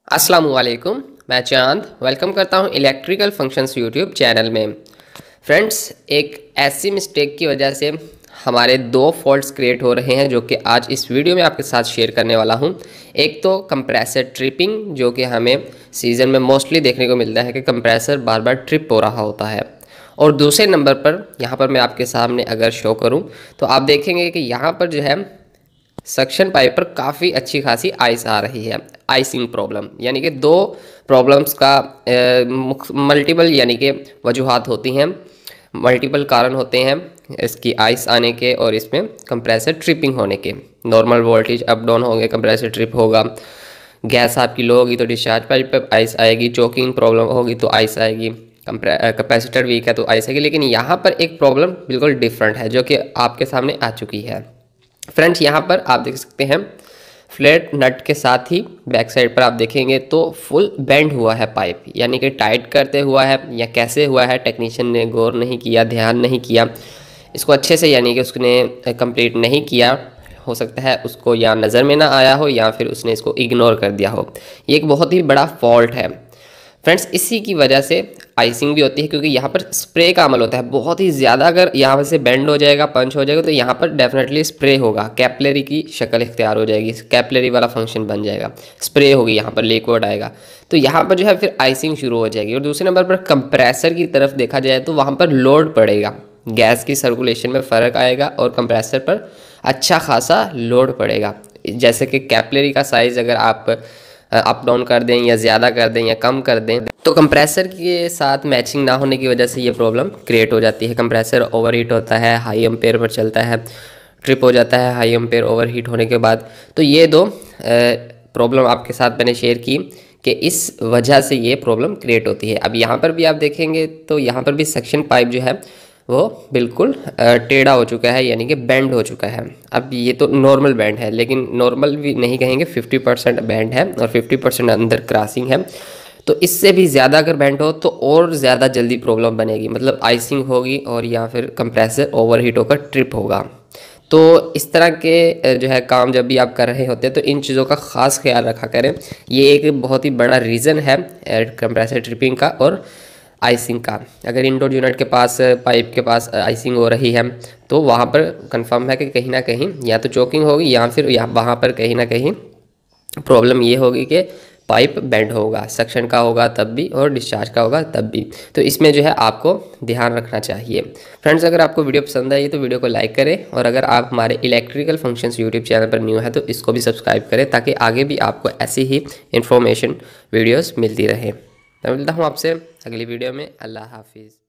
अस्सलाम वालेकुम, मैं चांद वेलकम करता हूं इलेक्ट्रिकल फंक्शंस यूट्यूब चैनल में। फ्रेंड्स, एक ऐसी मिस्टेक की वजह से हमारे दो फॉल्ट्स क्रिएट हो रहे हैं जो कि आज इस वीडियो में आपके साथ शेयर करने वाला हूं। एक तो कंप्रेसर ट्रिपिंग, जो कि हमें सीज़न में मोस्टली देखने को मिलता है कि कंप्रेसर बार बार ट्रिप हो रहा होता है। और दूसरे नंबर पर यहाँ पर मैं आपके सामने अगर शो करूँ तो आप देखेंगे कि यहाँ पर जो है सक्शन पाइप पर काफ़ी अच्छी खासी आइस आ रही है। आइसिंग प्रॉब्लम यानी कि दो प्रॉब्लम्स का मल्टीपल यानी कि वजूहात होती हैं, मल्टीपल कारण होते हैं इसकी आइस आने के और इसमें कंप्रेसर ट्रिपिंग होने के। नॉर्मल वोल्टेज अप डाउन होंगे, कंप्रेसर ट्रिप होगा। गैस आपकी लो होगी तो डिस्चार्ज पाइप पर आइस आएगी। चोकिंग प्रॉब्लम होगी तो आइस आएगी। कैपेसिटर वीक है तो आइस आएगी। लेकिन यहाँ पर एक प्रॉब्लम बिल्कुल डिफरेंट है जो कि आपके सामने आ चुकी है। फ्रेंड्स, यहाँ पर आप देख सकते हैं फ्लैट नट के साथ ही बैक साइड पर आप देखेंगे तो फुल बेंड हुआ है पाइप, यानी कि टाइट करते हुआ है या कैसे हुआ है टेक्नीशियन ने गौर नहीं किया, ध्यान नहीं किया इसको अच्छे से, यानी कि उसने कंप्लीट नहीं किया। हो सकता है उसको या नज़र में ना आया हो या फिर उसने इसको इग्नोर कर दिया हो। ये एक बहुत ही बड़ा फॉल्ट है फ्रेंड्स। इसी की वजह से आइसिंग भी होती है, क्योंकि यहाँ पर स्प्रे का अमल होता है बहुत ही ज़्यादा। अगर यहाँ से बेंड हो जाएगा, पंच हो जाएगा तो यहाँ पर डेफिनेटली स्प्रे होगा, कैपलरी की शक्ल इख्तियार हो जाएगी, कैपलरी वाला फंक्शन बन जाएगा, स्प्रे होगी, यहाँ पर लिक्विड आएगा तो यहाँ पर जो है फिर आइसिंग शुरू हो जाएगी। और दूसरे नंबर पर कंप्रेसर की तरफ देखा जाए तो वहाँ पर लोड पड़ेगा, गैस की सर्कुलेशन में फ़र्क आएगा और कंप्रेसर पर अच्छा खासा लोड पड़ेगा। जैसे कि कैपलरी का साइज़ अगर आप अप डाउन कर दें या ज़्यादा कर दें या कम कर दें तो कंप्रेसर के साथ मैचिंग ना होने की वजह से ये प्रॉब्लम क्रिएट हो जाती है। कंप्रेसर ओवरहीट होता है, हाई एम्पेयर पर चलता है, ट्रिप हो जाता है हाई एम्पेयर ओवरहीट होने के बाद। तो ये दो प्रॉब्लम आपके साथ मैंने शेयर की कि इस वजह से ये प्रॉब्लम क्रिएट होती है। अब यहाँ पर भी आप देखेंगे तो यहाँ पर भी सक्शन पाइप जो है वो बिल्कुल टेढ़ा हो चुका है, यानी कि बेंड हो चुका है। अब ये तो नॉर्मल बेंड है, लेकिन नॉर्मल भी नहीं कहेंगे, 50% बेंड है और 50% अंदर क्रॉसिंग है। तो इससे भी ज़्यादा अगर बेंड हो तो और ज़्यादा जल्दी प्रॉब्लम बनेगी, मतलब आइसिंग होगी और या फिर कंप्रेसर ओवरहीट होकर ट्रिप होगा। तो इस तरह के जो है काम जब भी आप कर रहे होते हैं तो इन चीज़ों का ख़ास ख्याल रखा करें। ये एक बहुत ही बड़ा रीज़न है कंप्रेसर ट्रिपिंग का और आइसिंग का। अगर इंडोर यूनिट के पास पाइप के पास आइसिंग हो रही है तो वहाँ पर कंफर्म है कि कहीं ना कहीं या तो चोकिंग होगी या फिर वहाँ पर कहीं ना कहीं प्रॉब्लम ये होगी कि पाइप बेंड होगा, सक्शन का होगा तब भी और डिस्चार्ज का होगा तब भी। तो इसमें जो है आपको ध्यान रखना चाहिए। फ्रेंड्स, अगर आपको वीडियो पसंद आई तो वीडियो को लाइक करें और अगर आप हमारे इलेक्ट्रिकल फंक्शंस यूट्यूब चैनल पर न्यू है तो इसको भी सब्सक्राइब करें ताकि आगे भी आपको ऐसी ही इंफॉर्मेशन वीडियोज़ मिलती रहे। मैं मिलता हूँ आपसे अगली वीडियो में। अल्लाह हाफिज़।